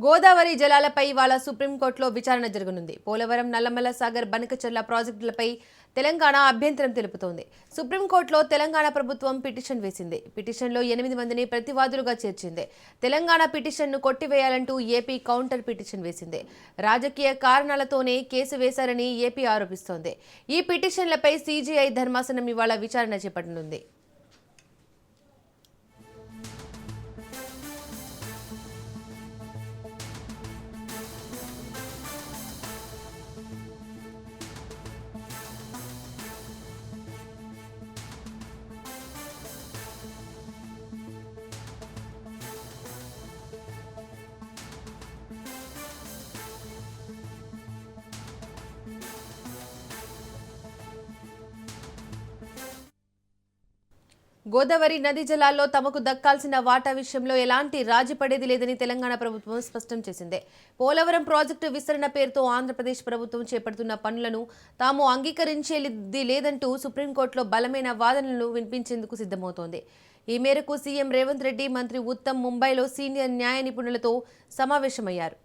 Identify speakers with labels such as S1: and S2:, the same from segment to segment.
S1: గోదావరి జలాలపై ఇవాళ సుప్రీంకోర్టులో విచారణ జరగనుంది. పోలవరం, నల్లమల సాగర్, బనకచర్ల ప్రాజెక్టులపై తెలంగాణ అభ్యంతరం తెలుపుతోంది. సుప్రీంకోర్టులో తెలంగాణ ప్రభుత్వం పిటిషన్ వేసింది. పిటిషన్లో 8 మందిని ప్రతివాదులుగా చేర్చింది. తెలంగాణ పిటిషన్ను కొట్టివేయాలంటూ ఏపీ కౌంటర్ పిటిషన్ వేసింది. రాజకీయ కారణాలతోనే కేసు వేశారని ఏపీ ఆరోపిస్తోంది. ఈ పిటిషన్లపై సీజీఐ ధర్మాసనం ఇవాళ విచారణ చేపట్టనుంది. గోదావరి నదీ జలాల్లో తమకు దక్కాల్సిన వాటా విషయంలో ఎలాంటి రాజీ పడేది లేదని తెలంగాణ ప్రభుత్వం స్పష్టం చేసింది. పోలవరం ప్రాజెక్టు విస్తరణ పేరుతో ఆంధ్రప్రదేశ్ ప్రభుత్వం చేపడుతున్న పనులను తాము అంగీకరించేది లేదంటూ సుప్రీంకోర్టులో బలమైన వాదనలు వినిపించేందుకు సిద్ధమవుతోంది. ఈ మేరకు సీఎం రేవంత్ రెడ్డి, మంత్రి ఉత్తమ్ ముంబైలో సీనియర్ న్యాయ నిపుణులతో సమావేశమయ్యారు.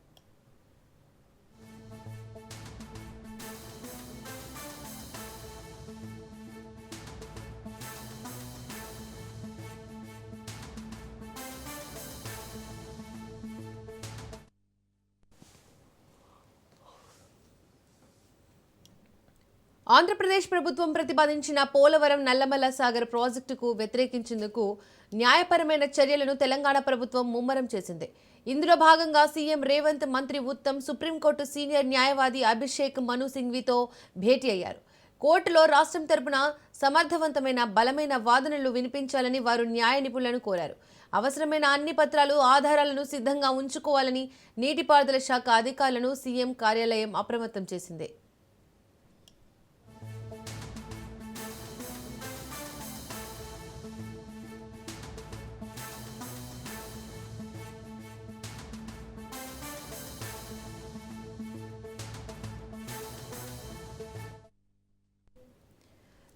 S1: ఆంధ్రప్రదేశ్ ప్రభుత్వం ప్రతిపాదించిన పోలవరం, నల్లమల సాగర్ ప్రాజెక్టుకు వ్యతిరేకించేందుకు న్యాయపరమైన చర్యలను తెలంగాణ ప్రభుత్వం ముమ్మరం చేసింది. ఇందులో భాగంగా సీఎం రేవంత్, మంత్రి ఉత్తమ్ సుప్రీంకోర్టు సీనియర్ న్యాయవాది అభిషేక్ మను సింఘ్వితో భేటీ అయ్యారు. కోర్టులో రాష్ట్రం తరపున సమర్థవంతమైన బలమైన వాదనలు వినిపించాలని వారు న్యాయ నిపుణులను కోరారు. అవసరమైన అన్ని పత్రాలు, ఆధారాలను సిద్ధంగా ఉంచుకోవాలని నీటిపారుదల శాఖ అధికారులను సీఎం కార్యాలయం అప్రమత్తం చేసింది.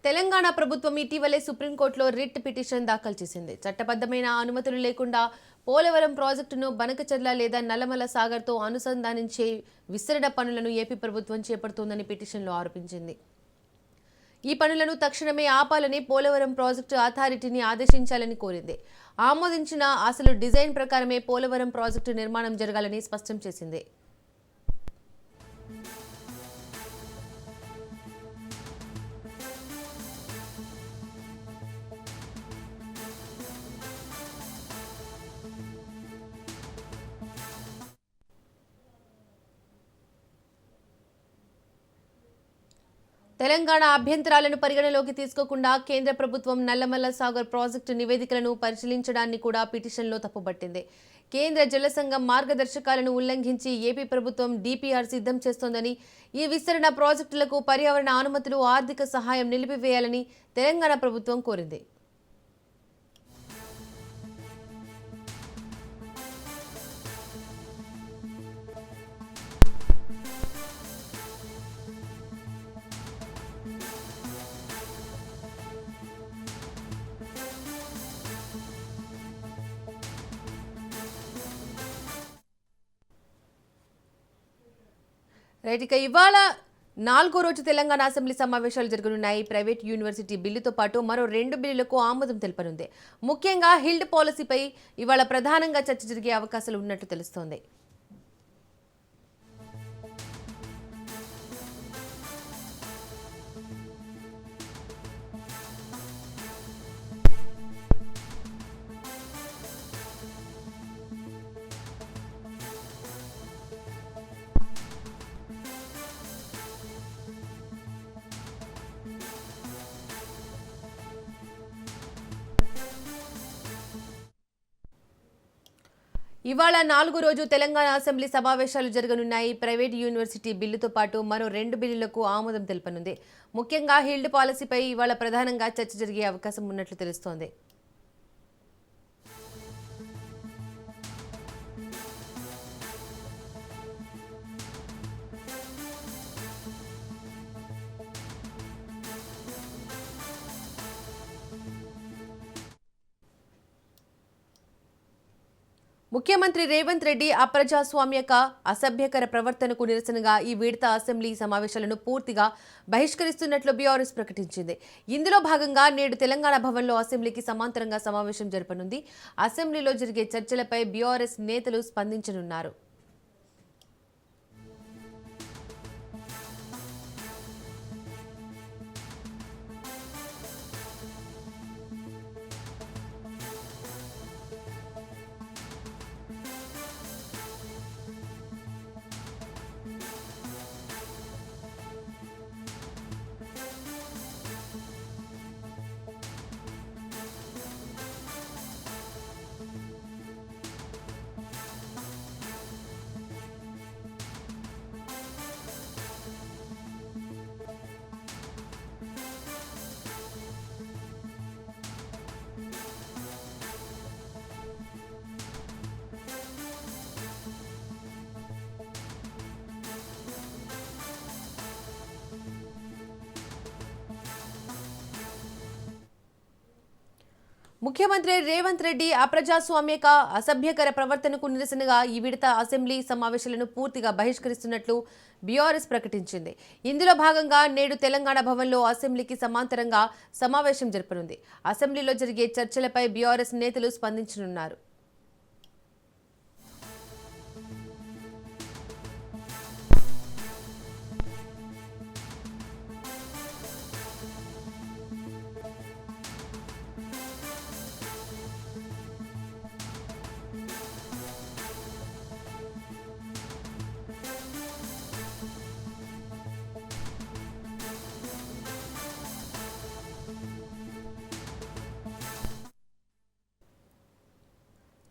S1: తెలంగాణ ప్రభుత్వం ఇటీవలే సుప్రీంకోర్టులో రిట్ పిటిషన్ దాఖలు చేసింది. చట్టబద్ధమైన అనుమతులు లేకుండా పోలవరం ప్రాజెక్టును బనకచర్ల లేదా నల్లమల సాగర్తో అనుసంధానించే విస్తరణ పనులను ఏపీ ప్రభుత్వం చేపడుతోందని పిటిషన్లో ఆరోపించింది. ఈ పనులను తక్షణమే ఆపాలని పోలవరం ప్రాజెక్టు అథారిటీని ఆదేశించాలని కోరింది. ఆమోదించిన అసలు డిజైన్ ప్రకారమే పోలవరం ప్రాజెక్టు నిర్మాణం జరగాలని స్పష్టం చేసింది. తెలంగాణ అభ్యంతరాలను పరిగణలోకి తీసుకోకుండా కేంద్ర ప్రభుత్వం నల్లమల సాగర్ ప్రాజెక్టు నివేదికలను పరిశీలించడాన్ని కూడా పిటిషన్లో తప్పుపట్టింది. కేంద్ర జల సంఘం మార్గదర్శకాలను ఉల్లంఘించి ఏపీ ప్రభుత్వం డీపీఆర్ సిద్ధం చేస్తోందని, ఈ విస్తరణ ప్రాజెక్టులకు పర్యావరణ అనుమతులు, ఆర్థిక సహాయం నిలిపివేయాలని తెలంగాణ ప్రభుత్వం కోరింది. ఇక ఇవాళ 4వ రోజు తెలంగాణ అసెంబ్లీ సమావేశాలు జరగనున్నాయి. ప్రైవేట్ యూనివర్సిటీ బిల్లుతో పాటు మరో 2 బిల్లులకు ఆమోదం తెలపనుంది. ముఖ్యంగా హిల్డ్ పాలసీపై ఇవాళ ప్రధానంగా చర్చ జరిగే అవకాశాలు ఉన్నట్లు తెలుస్తోంది. ఇవాళ 4వ రోజు తెలంగాణ అసెంబ్లీ సమావేశాలు జరగనున్నాయి. ప్రైవేట్ యూనివర్సిటీ బిల్లుతో పాటు మరో 2 బిల్లులకు ఆమోదం తెలపనుంది. ముఖ్యంగా హిల్డ్ పాలసీపై ఇవాళ ప్రధానంగా చర్చ జరిగే అవకాశం ఉన్నట్లు తెలుస్తోంది. ముఖ్యమంత్రి రేవంత్ రెడ్డి అప్రజాస్వామ్యక అసభ్యకర ప్రవర్తనకు నిరసనగా ఈ విడత అసెంబ్లీ సమావేశాలను పూర్తిగా బహిష్కరిస్తున్నట్లు బీఆర్ఎస్ ప్రకటించింది. ఇందులో భాగంగా నేడు తెలంగాణ భవన్లో అసెంబ్లీకి సమాంతరంగా సమావేశం జరపనుంది. అసెంబ్లీలో జరిగే చర్చలపై బీఆర్ఎస్ నేతలు స్పందించనున్నారు. ముఖ్యమంత్రి రేవంత్ రెడ్డి అప్రజాస్వామ్యక అసభ్యకర ప్రవర్తనకు నిరసనగా ఈ విడత అసెంబ్లీ సమావేశాలను పూర్తిగా బహిష్కరిస్తున్నట్లు బీఆర్ఎస్ ప్రకటించింది. ఇందులో భాగంగా నేడు తెలంగాణ భవన్లో అసెంబ్లీకి సమాంతరంగా సమావేశం జరపనుంది. అసెంబ్లీలో జరిగే చర్చలపై బీఆర్ఎస్ నేతలు స్పందించనున్నారు.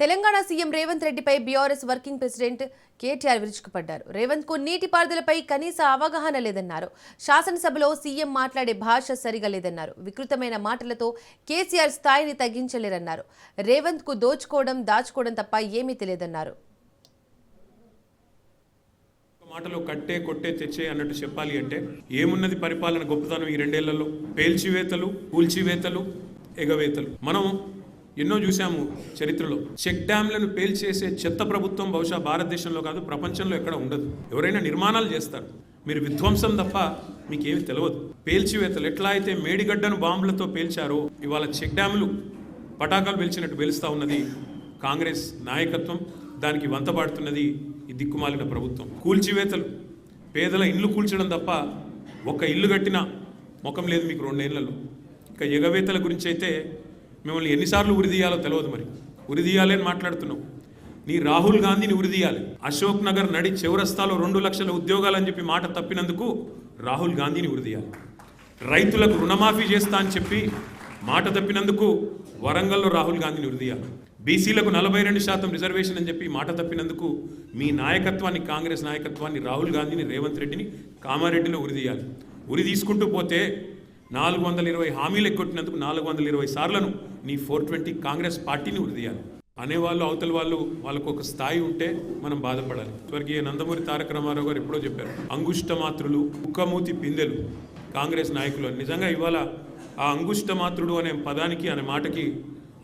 S1: తెలంగాణ సీఎం రేవంత్ రెడ్డిపై బీఆర్ఎస్ వర్కింగ్ ప్రెసిడెంట్ కేటీఆర్ విరుచుకుపడ్డారు. రేవంత్ కు నీటిపారుదలపై కనీస అవగాహన లేదన్నారు. శాసనసభలో సీఎం మాట్లాడే భాష సరిగా లేదన్నారు. వికృతమైన మాటలతో కేసీఆర్ స్థాయిని తగ్గించలేరన్నారు. రేవంత్ కు దోచుకోవడం దాచుకోవడం తప్ప ఏమీ తెలియదన్నారు.
S2: మాటలు కట్టే కొట్టే తెచ్చే అన్నట్టు చెప్పాలి అంటే ఏమున్నది పరిపాలన గొప్పతనం ఈ రెండేళ్లలో? పేల్చివేతలు, కూల్చివేతలు, ఎగవేతలు. మనం ఎన్నో చూసాము చరిత్రలో. చెక్ డ్యాంలను పేల్చేసే చెత్త ప్రభుత్వం బహుశా భారతదేశంలో కాదు, ప్రపంచంలో ఎక్కడ ఉండదు. ఎవరైనా నిర్మాణాలు చేస్తారు, మీరు విధ్వంసం తప్ప మీకేమి తెలియదు. పేల్చివేతలు ఎట్లా అయితే మేడిగడ్డను బాంబులతో పేల్చారో ఇవాళ చెక్ డ్యాములు పటాకాలు పేల్చినట్టు పేలుస్తూ ఉన్నది కాంగ్రెస్ నాయకత్వం. దానికి వంతపాడుతున్నది ఈ దిక్కుమాలిన ప్రభుత్వం. కూల్చివేతలు, పేదల ఇల్లు కూల్చడం తప్ప ఒక్క ఇల్లు కట్టిన ముఖం లేదు మీకు రెండేళ్లలో. ఇక ఎగవేతల గురించి అయితే మిమ్మల్ని ఎన్నిసార్లు ఉరిదీయాలో తెలియదు. మరి ఉరిదీయాలి అని మాట్లాడుతున్నావు. నీ రాహుల్ గాంధీని ఉరిదీయాలి. అశోక్ నగర్ నడి చౌరస్తాలో 2 లక్షల ఉద్యోగాలు అని చెప్పి మాట తప్పినందుకు రాహుల్ గాంధీని ఉరిదీయాలి. రైతులకు రుణమాఫీ చేస్తా అని చెప్పి మాట తప్పినందుకు వరంగల్లో రాహుల్ గాంధీని ఉరిదీయాలి. బీసీలకు 42% రిజర్వేషన్ అని చెప్పి మాట తప్పినందుకు మీ నాయకత్వాన్ని, కాంగ్రెస్ నాయకత్వాన్ని, రాహుల్ గాంధీని, రేవంత్ రెడ్డిని కామారెడ్డిలో ఉరిదీయాలి. ఉరి తీసుకుంటూ పోతే 420 హామీలు ఎగ్గొట్టినందుకు 420 సార్లను నీ 420 కాంగ్రెస్ పార్టీని ఉరిదీయాలి. అనేవాళ్ళు అవతల వాళ్ళకు ఒక స్థాయి ఉంటే మనం బాధపడాలి. స్వర్గీయ నందమూరి తారక రామారావు గారు ఎప్పుడో చెప్పారు, అంగుష్టమాత్రులు, కుక్కమూతి పిందెలు కాంగ్రెస్ నాయకులు. నిజంగా ఇవాళ ఆ అంగుష్టమాత్రుడు అనే పదానికి, అనే మాటకి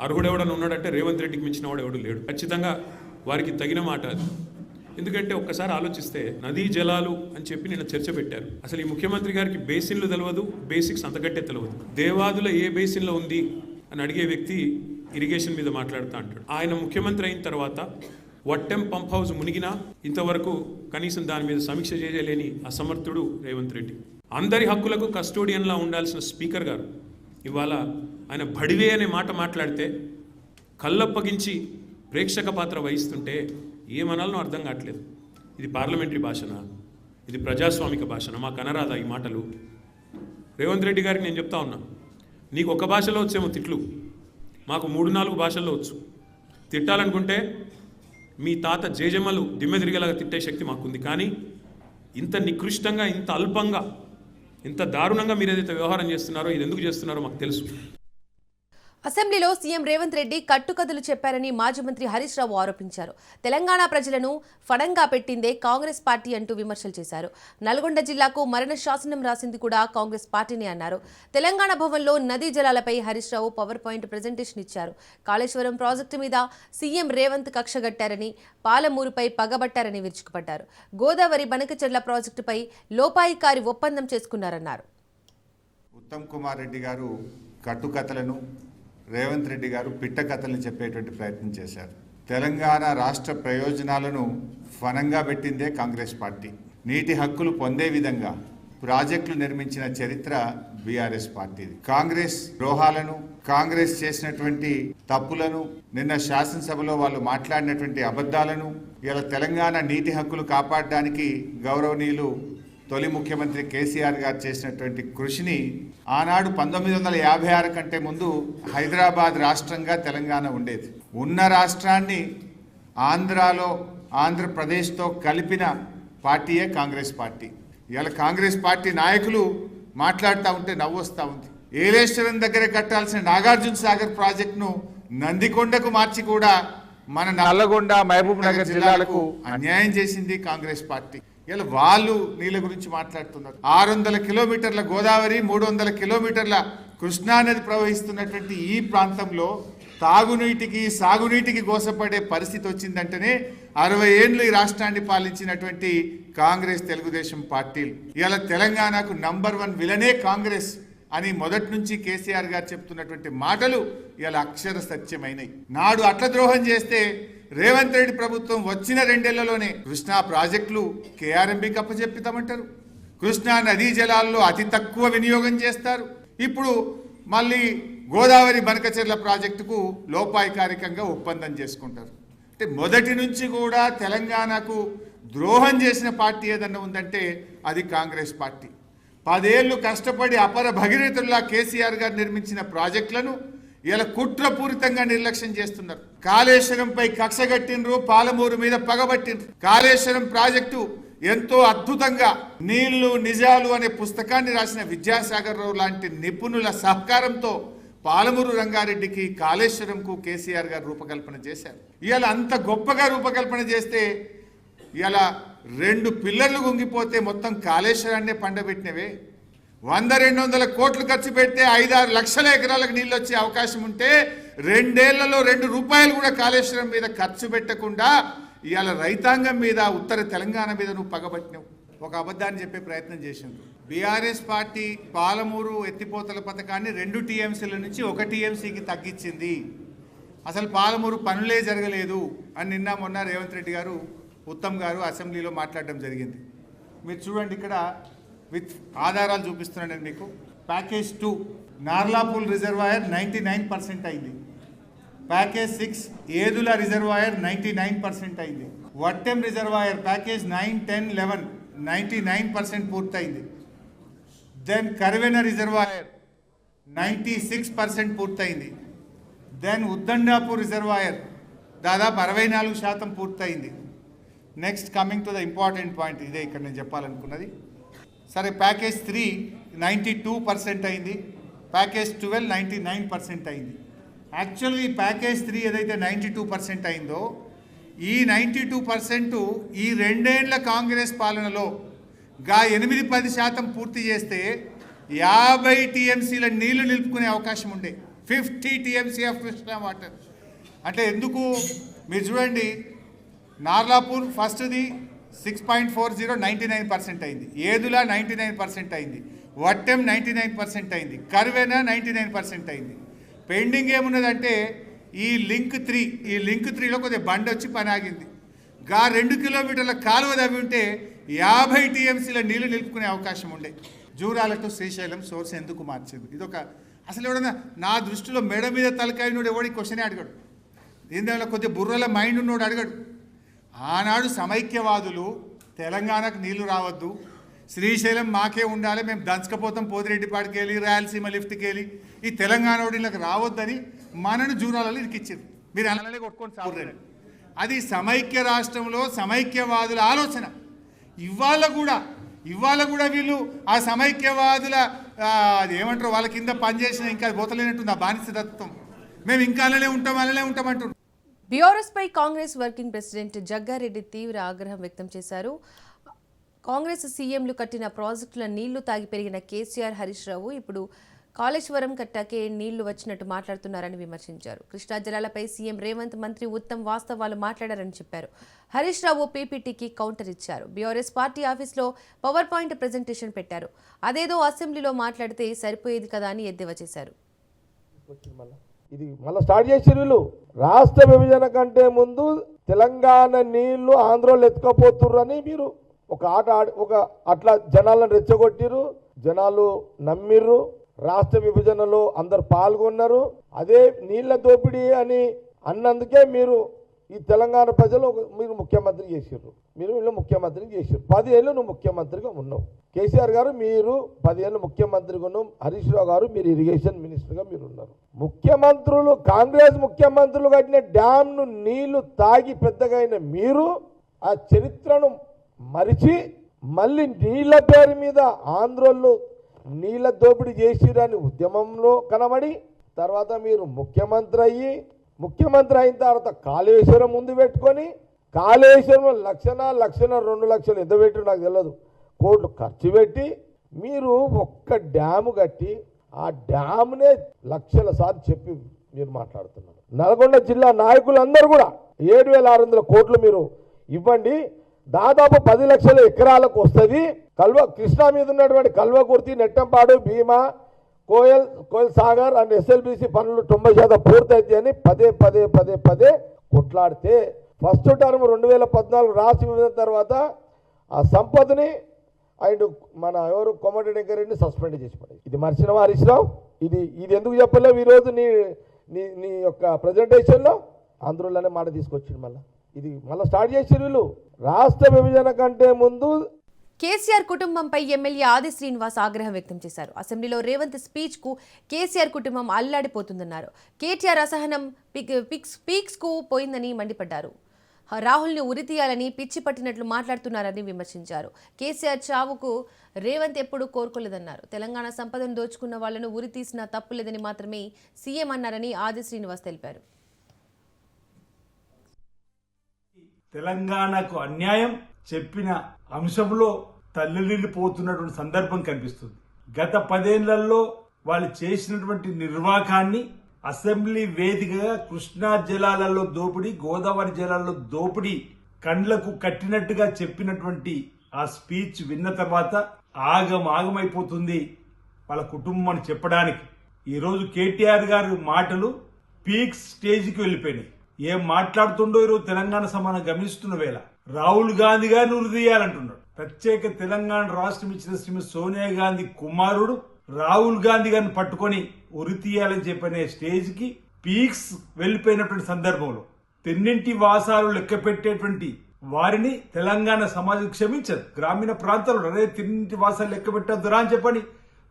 S2: అర్హుడెవడని ఉన్నాడంటే రేవంత్ రెడ్డికి మించిన వాడు ఎవడు లేడు. ఖచ్చితంగా వారికి తగిన మాట అది. ఎందుకంటే ఒక్కసారి ఆలోచిస్తే నదీ జలాలు అని చెప్పి నిన్న చర్చ పెట్టారు. అసలు ఈ ముఖ్యమంత్రి గారికి బేసిన్లు తెలియదు, బేసిక్స్ అంతకంటే తెలియదు. దేవాదుల ఏ బేసిన్లో ఉంది అని అడిగే వ్యక్తి ఇరిగేషన్ మీద మాట్లాడుతూ అంటాడు. ఆయన ముఖ్యమంత్రి అయిన తర్వాత వట్టెం పంప్ హౌస్ మునిగినా ఇంతవరకు కనీసం దాని మీద సమీక్ష చేయలేని అసమర్థుడు రేవంత్ రెడ్డి. అందరి హక్కులకు కస్టోడియన్లా ఉండాల్సిన స్పీకర్ గారు ఇవాళ ఆయన బడివే అనే మాట మాట్లాడితే కళ్ళప్పగించి ప్రేక్షక పాత్ర వహిస్తుంటే ఏమనాలనో అర్థం కావట్లేదు. ఇది పార్లమెంటరీ భాషనా? ఇది ప్రజాస్వామిక భాషనా? మాకు అనరాదా ఈ మాటలు? రేవంత్ రెడ్డి గారికి నేను చెప్తా ఉన్నా, నీకు ఒక భాషలో వచ్చేమో తిట్లు, మాకు 3-4 భాషల్లో వచ్చు. తిట్టాలనుకుంటే మీ తాత జేజమ్మలు దిమ్మె తిరిగేలాగా తిట్టే శక్తి మాకుంది. కానీ ఇంత నికృష్టంగా, ఇంత అల్పంగా, ఇంత దారుణంగా మీరు ఏదైతే వ్యవహారం చేస్తున్నారో, ఇది ఎందుకు చేస్తున్నారో మాకు తెలుసు.
S1: అసెంబ్లీలో సీఎం రేవంత్ రెడ్డి కట్టుకథలు చెప్పారని మాజీ మంత్రి హరీష్ రావు ఆరోపించారు. తెలంగాణ ప్రజలను ఫడంగా పెట్టిందే కాంగ్రెస్ పార్టీ అంటూ విమర్శలు చేశారు. నల్గొండ జిల్లాకు మరణ శాసనం రాసింది కూడా కాంగ్రెస్ పార్టీనే అన్నారు. తెలంగాణ భవన్లో నదీ జలాలపై Harish Rao power point presentation ఇచ్చారు. కాళేశ్వరం ప్రాజెక్టు మీద సీఎం రేవంత్ కక్షగట్టారని, పాలమూరుపై పగబట్టారని విరుచుకుపడ్డారు. గోదావరి బనకచెర్ల ప్రాజెక్టుపై లోపాయికారి ఒప్పందం చేసుకున్నారన్నారు.
S3: ఉత్తమ్ కుమార్ రెడ్డి గారు కట్టుకథలను, రేవంత్ రెడ్డి గారు పిట్ట కథలను చెప్పేటువంటి ప్రయత్నం చేశారు. తెలంగాణ రాష్ట్ర ప్రయోజనాలను ఫనంగా పెట్టిందే కాంగ్రెస్ పార్టీ. నీటి హక్కులు పొందే విధంగా ప్రాజెక్టులు నిర్మించిన చరిత్ర బీఆర్ఎస్ పార్టీది. కాంగ్రెస్ ద్రోహాలను, కాంగ్రెస్ చేసినటువంటి తప్పులను, నిన్న శాసనసభలో వాళ్ళు మాట్లాడినటువంటి అబద్ధాలను, ఇలా తెలంగాణ నీటి హక్కులు కాపాడడానికి గౌరవనీయులు తొలి ముఖ్యమంత్రి కేసీఆర్ గారు చేసినటువంటి కృషిని ఆనాడు 1956 కంటే ముందు హైదరాబాద్ రాష్ట్రంగా తెలంగాణ ఉండేది. ఉన్న రాష్ట్రాన్ని ఆంధ్రప్రదేశ్తో కలిపిన పార్టీయే కాంగ్రెస్ పార్టీ. ఇలా కాంగ్రెస్ పార్టీ నాయకులు మాట్లాడుతూ ఉంటే నవ్వు వస్తూ ఉంది. ఏలేశ్వరం దగ్గర కట్టాల్సిన నాగార్జున సాగర్ ప్రాజెక్టును నందికొండకు మార్చి కూడా మన నల్లగొండ, మహబూబ్ నగర్ జిల్లాలకు అన్యాయం చేసింది కాంగ్రెస్ పార్టీ. ఇలా వాళ్ళు నీళ్ళ గురించి మాట్లాడుతున్నారు. 600 కిలోమీటర్ల గోదావరి, 300 కిలోమీటర్ల కృష్ణానది ప్రవహిస్తున్నటువంటి ఈ ప్రాంతంలో తాగునీటికి, సాగునీటికి గోసపడే పరిస్థితి వచ్చిందంటేనే 60 ఏళ్ళు ఈ రాష్ట్రాన్ని పాలించినటువంటి కాంగ్రెస్, తెలుగుదేశం పార్టీలు ఇలా తెలంగాణకు నంబర్ 1 విలనే కాంగ్రెస్ అని మొదటి నుంచి కేసీఆర్ గారు చెప్తున్నటువంటి మాటలు ఇలా అక్షర సత్యమైనవి. నాడు అట్ల ద్రోహం చేస్తే రేవంత్ రెడ్డి ప్రభుత్వం వచ్చిన 2 ఏళ్లలోనే కృష్ణా ప్రాజెక్టులు కేఆర్ఎంబీకి అప్పచెప్పితామంటారు. కృష్ణా నదీ జలాల్లో అతి తక్కువ వినియోగం చేస్తారు. ఇప్పుడు మళ్ళీ గోదావరి బనకచెర్ల ప్రాజెక్టుకు లోపాయికారికంగా ఒప్పందం చేసుకుంటారు. అంటే మొదటి నుంచి కూడా తెలంగాణకు ద్రోహం చేసిన పార్టీ ఏదన్నా ఉందంటే అది కాంగ్రెస్ పార్టీ. 10 ఏళ్లు కష్టపడి అపర భగీరథుల్లా కేసీఆర్ గారు నిర్మించిన ప్రాజెక్టులను ఇలా కుట్రపూరితంగా నిర్లక్ష్యం చేస్తున్నారు. కాళేశ్వరంపై కక్షగట్టినరు, పాలమూరు మీద పగబట్టినరు. కాళేశ్వరం ప్రాజెక్టు ఎంతో అద్భుతంగా నీళ్లు నిజాలు అనే పుస్తకాన్ని రాసిన విద్యాసాగర్ రావు లాంటి నిపుణుల సహకారంతో పాలమూరు రంగారెడ్డికి, కాళేశ్వరంకు కేసీఆర్ గారు రూపకల్పన చేశారు. ఇవాళ అంత గొప్పగా రూపకల్పన చేస్తే ఇలా 2 పిల్లర్లు గుంగిపోతే మొత్తం కాళేశ్వరాన్నే పండబెట్టినవే. 100-200 కోట్లు ఖర్చు పెడితే 5-6 లక్షల ఎకరాలకు నీళ్ళు వచ్చే అవకాశం ఉంటే 2 ఏళ్లలో 2 రూపాయలు కూడా కాళేశ్వరం మీద ఖర్చు పెట్టకుండా ఇవాళ రైతాంగం మీద, ఉత్తర తెలంగాణ మీద నువ్వు పగబట్టినావు. ఒక అబద్ధాన్ని చెప్పే ప్రయత్నం చేసిండ్రు. బీఆర్ఎస్ పార్టీ పాలమూరు ఎత్తిపోతల పథకాన్ని 2 టీఎంసీల నుంచి 1 టీఎంసీకి తగ్గించింది. అసలు పాలమూరు పనులే జరగలేదు అని నిన్న మొన్న రేవంత్ రెడ్డి గారు, ఉత్తమ్ గారు అసెంబ్లీలో మాట్లాడడం జరిగింది. మీరు చూడండి, ఇక్కడ విత్ ఆధారాలు చూపిస్తున్నాను నేను మీకు. ప్యాకేజ్ 2 నార్లాపూల్ రిజర్వాయర్ 99% అయింది. ప్యాకేజ్ 6 ఏదుల రిజర్వాయర్ 99% అయింది. వట్టెం రిజర్వాయర్ ప్యాకేజ్ 9, 10, 11 99% పూర్తయింది. దెన్ కర్వెన రిజర్వాయర్ 96% పూర్తయింది. దెన్ ఉద్దండాపూర్ రిజర్వాయర్ దాదాపు 64% పూర్తయింది. Next coming to the important point, ఇదే ఇక్కడ నేను చెప్పాలనుకున్నది. సరే, ప్యాకేజ్ 3 92% అయింది. ప్యాకేజ్ 12 99% అయింది. యాక్చువల్లీ ప్యాకేజ్ 3 ఏదైతే 92% అయిందో, ఈ 92% ఈ 2 ఏళ్ల కాంగ్రెస్ పాలనలో 8-10% పూర్తి చేస్తే 50 టీఎంసీల నీళ్లు నిలుపుకునే అవకాశం ఉండే. 50 టీఎంసీ ఆఫ్ కృష్ణా వాటర్. అంటే ఎందుకు మీరు చూడండి, నార్లాపూర్ ఫస్ట్ది 6.40 99% అయింది. ఏదులా 99% అయింది. వట్టెం 99% అయింది. కర్వెన 99% అయింది. పెండింగ్ ఏమున్నదంటే ఈ లింక్ 3లో కొద్దిగా బండి వచ్చి పని ఆగింది. 2 కిలోమీటర్ల కాలువ తవ్వి ఉంటే 50 టీఎంసీల నీళ్లు నిలుపుకునే అవకాశం ఉండే. జూరాల టు శ్రీశైలం సోర్స్ ఎందుకు మార్చింది? ఇదొక అసలు ఎవడన్నా నా దృష్టిలో మెడ మీద తలకాయనోడు ఎవడి క్వశ్చనే అడగడు. దీనివల్ల కొద్దిగా బుర్రల మైండ్ ఉన్నోడు అడగడు. ఆనాడు సమైక్యవాదులు తెలంగాణకు నీళ్లు రావద్దు, శ్రీశైలం మాకే ఉండాలి, మేము దంచకపోతాం పోతిరెడ్డిపాటికి వెళ్ళి, రాయలసీమ లిఫ్ట్కి వెళ్ళి, ఈ తెలంగాణ ఓడిలకు రావద్దని మనను జూరాలలో ఇరికిచ్చారు. మీరు అలానే కొట్టుకొని సాగుతారు. అది సమైక్య రాష్ట్రంలో సమైక్యవాదుల ఆలోచన. ఇవాళ కూడా వీళ్ళు ఆ సమైక్యవాదుల ఏమంటారు వాళ్ళ కింద పనిచేసిన ఇంకా పోతలేనట్టుంది ఆ బానిస తత్వం. మేము ఇంకా అలానే ఉంటాం అంటున్నారు.
S1: బీఆర్ఎస్ పై కాంగ్రెస్ వర్కింగ్ ప్రెసిడెంట్ జగ్గారెడ్డి తీవ్ర ఆగ్రహం వ్యక్తం చేశారు. కాంగ్రెస్ సీఎంలు కట్టిన ప్రాజెక్టుల నీళ్లు తాగి పెరిగిన కేసీఆర్, హరీష్ రావు ఇప్పుడు కాళేశ్వరం కట్టాకే నీళ్లు వచ్చినట్టు మాట్లాడుతున్నారని విమర్శించారు. కృష్ణా జలాలపై సీఎం రేవంత్, మంత్రి ఉత్తమ్ వాస్తవాలు మాట్లాడారని చెప్పారు. హరీష్ రావు పీపీటీకి కౌంటర్ ఇచ్చారు. బీఆర్ఎస్ పార్టీ ఆఫీస్లో పవర్ పాయింట్ ప్రెజెంటేషన్ పెట్టారు. అదేదో అసెంబ్లీలో మాట్లాడితే సరిపోయేది కదా అని ఎద్దేవా చేశారు.
S4: ఇది మళ్ళీ స్టార్ట్ చేసి వీళ్ళు రాష్ట్ర విభజన కంటే ముందు తెలంగాణ నీళ్లు ఆంధ్రలో ఎత్తుకపోతుర్రని మీరు ఒక అట్లా జనాలను రెచ్చగొట్టిరు. జనాలు నమ్మిర్రు. రాష్ట్ర విభజనలో అందరు పాల్గొన్నారు. అదే నీళ్ల దోపిడీ అని అన్నందుకే మీరు ఈ తెలంగాణ ప్రజలు మీరు ముఖ్యమంత్రి చేసిర్రు. మీరు వీళ్ళు ముఖ్యమంత్రిని చేసిర్రు. 10 ఏళ్ళు నువ్వు ముఖ్యమంత్రిగా ఉన్నావు. కేసీఆర్ గారు మీరు 10 ఏళ్ళు ముఖ్యమంత్రిగా ఉన్నావు. హరీష్ రావు గారు మీరు ఇరిగేషన్ మినిస్టర్గా మీరు ఉన్నారు. ముఖ్యమంత్రులు, కాంగ్రెస్ ముఖ్యమంత్రులు కట్టిన డ్యామ్ను నీళ్లు తాగి పెద్దగా అయిన మీరు ఆ చరిత్రను మరిచి మళ్ళీ నీళ్ల పేరు మీద ఆంధ్రోళ్ళు నీళ్ల దోపిడీ చేసిరని ఉద్యమంలో కనబడి తర్వాత మీరు ముఖ్యమంత్రి అయిన తర్వాత కాళేశ్వరం ముందు పెట్టుకొని కాళేశ్వరం లక్షన 2 లక్షలు ఎంత పెట్టి నాకు తెలియదు కోట్లు ఖర్చు పెట్టి మీరు ఒక్క డ్యాము కట్టి ఆ డ్యామ్నే లక్షల సార్లు చెప్పి మీరు మాట్లాడుతున్నారు. నల్గొండ జిల్లా నాయకులందరూ కూడా 7,600 కోట్లు మీరు ఇవ్వండి, దాదాపు 10 లక్షల ఎకరాలకు వస్తుంది. కృష్ణా మీద ఉన్నటువంటి కల్వకుర్తి, నెట్టంపాడు, భీమా, కోయల్ సాగర్ అండ్ ఎస్ఎల్బిసి పనులు 90% పూర్తయితే అని పదే కొట్లాడితే ఫస్ట్ టర్మ్ 2014 రాష్ట్ర విభజన తర్వాత ఆ సంపదని అండ్ మన కోమటిరెడ్డి వెంకరెడ్డిని సస్పెండ్ చేసి పడే. ఇది మర్చిన హరీష్ రావు. ఇది ఎందుకు చెప్పలేవు ఈరోజు నీ యొక్క ప్రజెంటేషన్లో? ఆంధ్రులనే మాట తీసుకొచ్చింది. ఇది మళ్ళీ స్టార్ట్ చేసి వీళ్ళు రాష్ట్ర విభజన కంటే ముందు.
S1: కేసీఆర్ కుటుంబంపై ఎమ్మెల్యే ఆది శ్రీనివాస్ ఆగ్రహం వ్యక్తం చేశారు. అసెంబ్లీలో రేవంత్ స్పీచ్ కు కేసీఆర్ కుటుంబం అల్లాడిపోతుందన్నారు. కేటీఆర్ అసహనం పీక్స్ కు పోయిందని మండిపడ్డారు. రాహుల్ని ఉరితీయాలని పిచ్చి పట్టినట్లు మాట్లాడుతున్నారని విమర్శించారు. కేసీఆర్ చావుకు రేవంత్ ఎప్పుడూ కోరుకోలేదన్నారు. తెలంగాణ సంపదను దోచుకున్న వాళ్లను ఉరి తీసినా తప్పులేదని మాత్రమే సీఎం అన్నారని ఆది శ్రీనివాస్ తెలిపారు.
S5: తెలంగాణకు అన్యాయం చెప్పిన అంశంలో తల్లిల్లిపోతున్నటువంటి సందర్భం కనిపిస్తుంది. గత 10 ఏళ్లలో వాళ్ళు చేసినటువంటి నిర్వాకాన్ని అసెంబ్లీ వేదికగా కృష్ణా జలాలలో దోపిడీ, గోదావరి జలాల్లో దోపిడీ కండ్లకు కట్టినట్టుగా చెప్పినటువంటి ఆ స్పీచ్ విన్న తర్వాత ఆగమైపోతుంది వాళ్ళ కుటుంబం అని చెప్పడానికి. ఈరోజు కేటీఆర్ గారి మాటలు పీక్ స్టేజ్కి వెళ్ళిపోయినాయి. ఏం మాట్లాడుతుండో ఈరోజు తెలంగాణ సమానం గమనిస్తున్న వేళ రాహుల్ గాంధీ గారిని ఉరిదీయాలంటున్నాడు. ప్రత్యేక తెలంగాణ రాష్ట్రం ఇచ్చిన శ్రీమతి సోనియా గాంధీ కుమారుడు రాహుల్ గాంధీ గారిని పట్టుకొని ఉరి తీయాలని చెప్పనే స్టేజ్ కి పీక్స్ వెళ్లిపోయినటువంటి సందర్భంలో తెన్నింటి వాసాలు లెక్క పెట్టేటువంటి వారిని తెలంగాణ సమాజం క్షమించదు. గ్రామీణ ప్రాంతాల్లో అదే తిన్నింటి వాసాలు లెక్క పెట్టద్దురా అని చెప్పని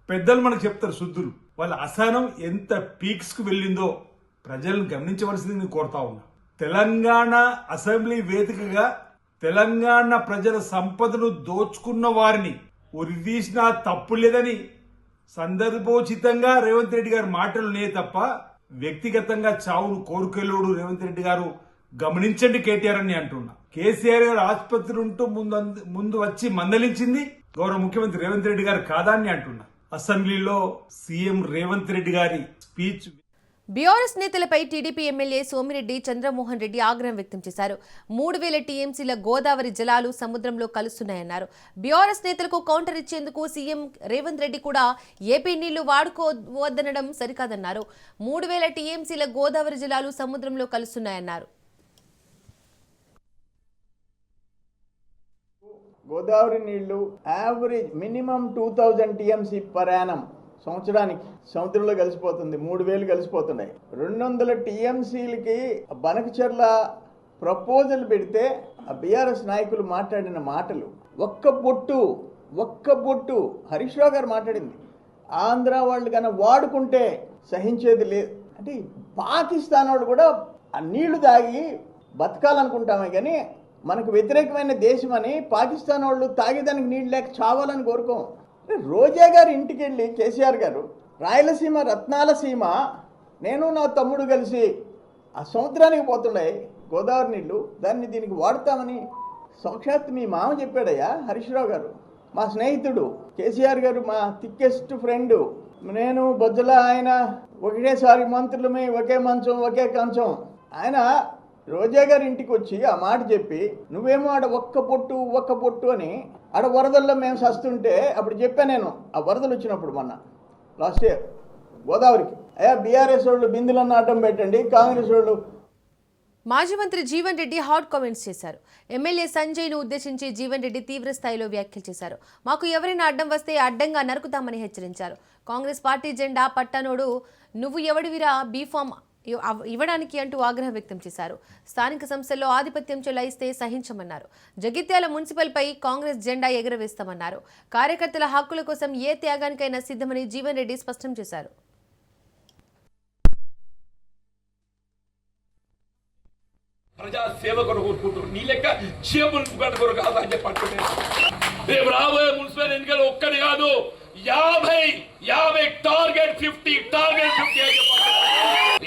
S5: పెద్దలు మనకు చెప్తారు శుద్ధులు. వాళ్ళ అసహనం ఎంత పీక్స్ కు వెళ్ళిందో ప్రజలను గమనించవలసింది నేను కోరుతా ఉన్నా. తెలంగాణ అసెంబ్లీ వేదికగా తెలంగాణ ప్రజల సంపదను దోచుకున్న వారిని ఉరిదీసినా తప్పు లేదని సందర్భోచితంగా రేవంత్ రెడ్డి గారి మాటలునే తప్ప వ్యక్తిగతంగా చావును కోరుకెళ్ళోడు రేవంత్ రెడ్డి గారు గమనించండి కేటీఆర్ అని అంటున్నా. కేసీఆర్ గారు ఆసుపత్రి ఉంటూ ముందు వచ్చి మందలించింది గౌరవ ముఖ్యమంత్రి రేవంత్ రెడ్డి గారు కాదా అని అంటున్నా. అసెంబ్లీలో సీఎం రేవంత్ రెడ్డి గారి స్పీచ్.
S1: బీఆర్ఎస్ నేతలపై టీడీపీ ఎమ్మెల్యే సోమిరెడ్డి చంద్రమోహన్ రెడ్డి ఆగ్రహం వ్యక్తం చేశారు. 3000 టీఎంసీల గోదావరి జలాలు సముద్రంలో కలుస్తున్నాయన్నారు. బీఆర్ఎస్ నేతలకు కౌంటర్ ఇచ్చేందుకు సీఎం రేవంత్ రెడ్డి కూడా ఏపీ నీళ్లు వాడుకోవద్దనడం సరికాదన్నారు. 3000 టీఎంసీల గోదావరి జలాలు సముద్రంలో కలుస్తున్నాయన్నారు.
S6: గోదావరి నీళ్లు average minimum 2000 TMC per annum సంవత్సరానికి సముద్రంలో కలిసిపోతుంది. 3000 కలిసిపోతున్నాయి. 200 టీఎంసీలకి బనకచర్ల ప్రపోజల్ పెడితే ఆ బీఆర్ఎస్ నాయకులు మాట్లాడిన మాటలు ఒక్క బొట్టు హరీష్ రావు గారు మాట్లాడింది ఆంధ్ర వాళ్ళు కన్నా వాడుకుంటే సహించేది లేదు అంటే పాకిస్తాన్ వాళ్ళు కూడా ఆ నీళ్లు తాగి బతకాలనుకుంటామే కానీ మనకు వ్యతిరేకమైన దేశం అని పాకిస్తాన్ వాళ్ళు తాగేదానికి నీళ్ళు లేక చావాలని కోరుకోం. రోజా గారు ఇంటికి వెళ్ళి కేసీఆర్ గారు రాయలసీమ రత్నాల సీమ నేను నా తమ్ముడు కలిసి ఆ సముద్రానికి పోతుండే గోదావరి నీళ్లు, దాన్ని దీనికి వాడతామని సాక్షాత్ మీ మామ చెప్పాడయ్యా హరీష్ రావు గారు, మా స్నేహితుడు కేసీఆర్ గారు, మా థిక్కెస్ట్ ఫ్రెండు. నేను బొజ్జల ఆయన ఒకటేసారి మంత్రులమే, ఒకే మంచం ఒకే కంచం. ఆయన రోజా గారి ఇంటికి వచ్చి ఆ మాట చెప్పి, నువ్వేమో ఆడ ఒక్క పొట్టు అని ఆడ వరదల్లో మేము సస్తుంటే అప్పుడు చెప్పా నేను, ఆ వరదలు వచ్చినప్పుడు మొన్న లాస్ట్ ఇయర్ గోదావరికి, అయ్యా బీఆర్ఎస్ వాళ్ళు బిందులన్న అడ్డం పెట్టండి, కాంగ్రెస్ వాళ్ళు.
S1: మాజీ మంత్రి జీవన్ రెడ్డి హాట్ కామెంట్స్ చేశారు. ఎమ్మెల్యే సంజయ్ను ఉద్దేశించి జీవన్ రెడ్డి తీవ్ర స్థాయిలో వ్యాఖ్యలు చేశారు. మాకు ఎవరైనా అడ్డం వస్తే అడ్డంగా నరుకుతామని హెచ్చరించారు. కాంగ్రెస్ పార్టీ జెండా పట్టనోడు నువ్వు ఎవడివిరా బీఫామ్ ఇవ్వడానికి అంటూ ఆగ్రహం వ్యక్తం చేశారు. స్థానిక సంస్థల్లో ఆధిపత్యం చెలాయిస్తే సహించమన్నారు. జగిత్యాల మున్సిపల్పై కాంగ్రెస్ జెండా ఎగురవేస్తామన్నారు. కార్యకర్తల హక్కుల కోసం ఏ త్యాగానికైనా సిద్ధమని జీవన్ రెడ్డి స్పష్టం చేశారు.
S7: ప్రజా సేవ కొరకు కోరుకుంటున్నారు. నీ లెక్క చీపులు కొరకు కాదు అని చెప్పండి. రేపు రాబోయే మున్సిపల్ ఎన్నికలు ఒక్కటి కాదు, 50 టార్గెట్ 50 అని చెప్పండి.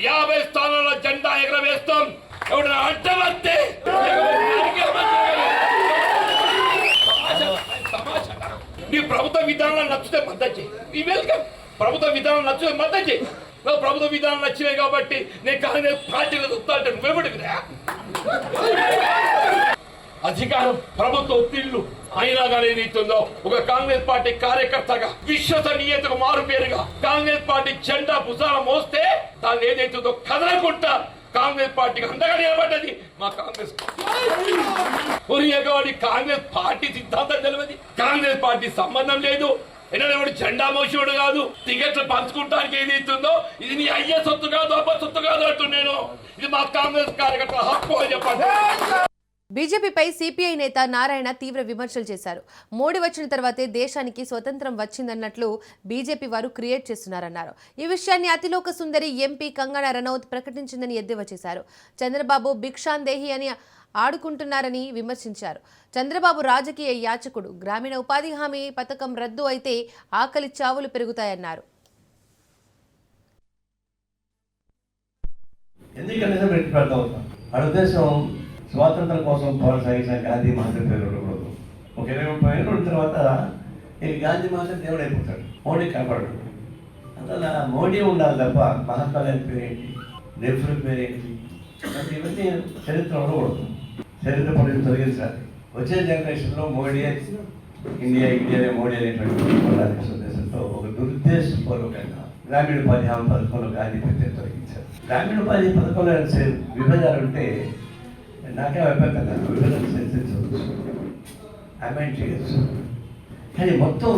S7: 50 స్థానాల్లో జెండా ఎగరవేస్తాం. ఎవరైనా అడ్డం వస్తే నీ ప్రభుత్వ విధానాలు నచ్చితే మద్దతు చేయి. వెల్కమ్. ప్రభుత్వ విధానం నచ్చితే మద్దతు చేయి. ప్రభుత్వ విధానం నచ్చినాయి కాబట్టి నేను కాంగ్రెస్ పార్టీలో చూస్తాంటే నువ్వెవడివిరా? అధికారం ప్రభుత్వ ఒత్తిళ్లు అయినా కానీ ఏదైతుందో ఒక కాంగ్రెస్ పార్టీ కార్యకర్తగా విశ్వసనీయతకు మారు పేరుగా కాంగ్రెస్ పార్టీ జెండా భుజాన మోస్తే దాన్ని ఏదైతుందో కదలకుండా కాంగ్రెస్ పార్టీకి అండగా నిలబడ్డది మా కాంగ్రెస్. కాంగ్రెస్ పార్టీ సిద్ధాంతం తెలియదు, కాంగ్రెస్ పార్టీ సంబంధం లేదు. ఎన్నడెవడు జెండా మోసేవాడు కాదు. టికెట్లు పంచుకుంటానికి ఏది ఇస్తుందో ఇది నీ అయ్యే సొత్తు కాదు, అబ్బ సొత్తు కాదు అంటూ నేను. ఇది మా కాంగ్రెస్ కార్యకర్తల హక్కు అని చెప్పండి.
S1: బీజేపీపై సిపిఐ నేత నారాయణ తీవ్ర విమర్శలు చేశారు. మోడీ వచ్చిన తర్వాతే దేశానికి స్వతంత్రం వచ్చిందన్నట్లు బీజేపీ వారు క్రియేట్ చేస్తున్నారన్నారు. ఈ విషయాన్ని అతిలోక సుందరి ఎంపీ కంగనా రనౌత్ ప్రకటించిందని ఎద్దేవా చేశారు. చంద్రబాబు భిక్షాందేహి అని ఆడుకుంటున్నారని విమర్శించారు. చంద్రబాబు రాజకీయ యాచకుడు. గ్రామీణ ఉపాధి హామీ పథకం రద్దు అయితే ఆకలి చావులు పెరుగుతాయన్నారు.
S8: స్వాతంత్రం కోసం పోరాటం గాంధీ మహాత్మ పేరు ఒక 20-30 ఏళ్ళ తర్వాత ఈ గాంధీ మహాత్మ దేవుడు అయిపోతాడు, మోడీ కనపడడు. అందువల్ల మోడీ ఉండాలి తప్ప మహాత్మా గాంధీ పేరేంటి, నెహ్రూ పేరేంటి, ఇవన్నీ చరిత్ర ఉండకూడదు. చరిత్ర పనులు తొలగించాలి. వచ్చే జనరేషన్లో మోడీ ఇండియా మోడీ అనేటువంటి ఉద్దేశంతో ఒక దురుద్దేశపూర్వకంగా గ్రామీణ ఉపాధి హామీ పథకంలో గాంధీ పేరు తొలగించారు. గ్రామీణ ఉపాధి పథకంలో విభజన ఉంటే నాకే అభ్యంతరం కాదు, విభజన సెన్సెన్స్ అమెండ్ చేయొచ్చు. కానీ మొత్తం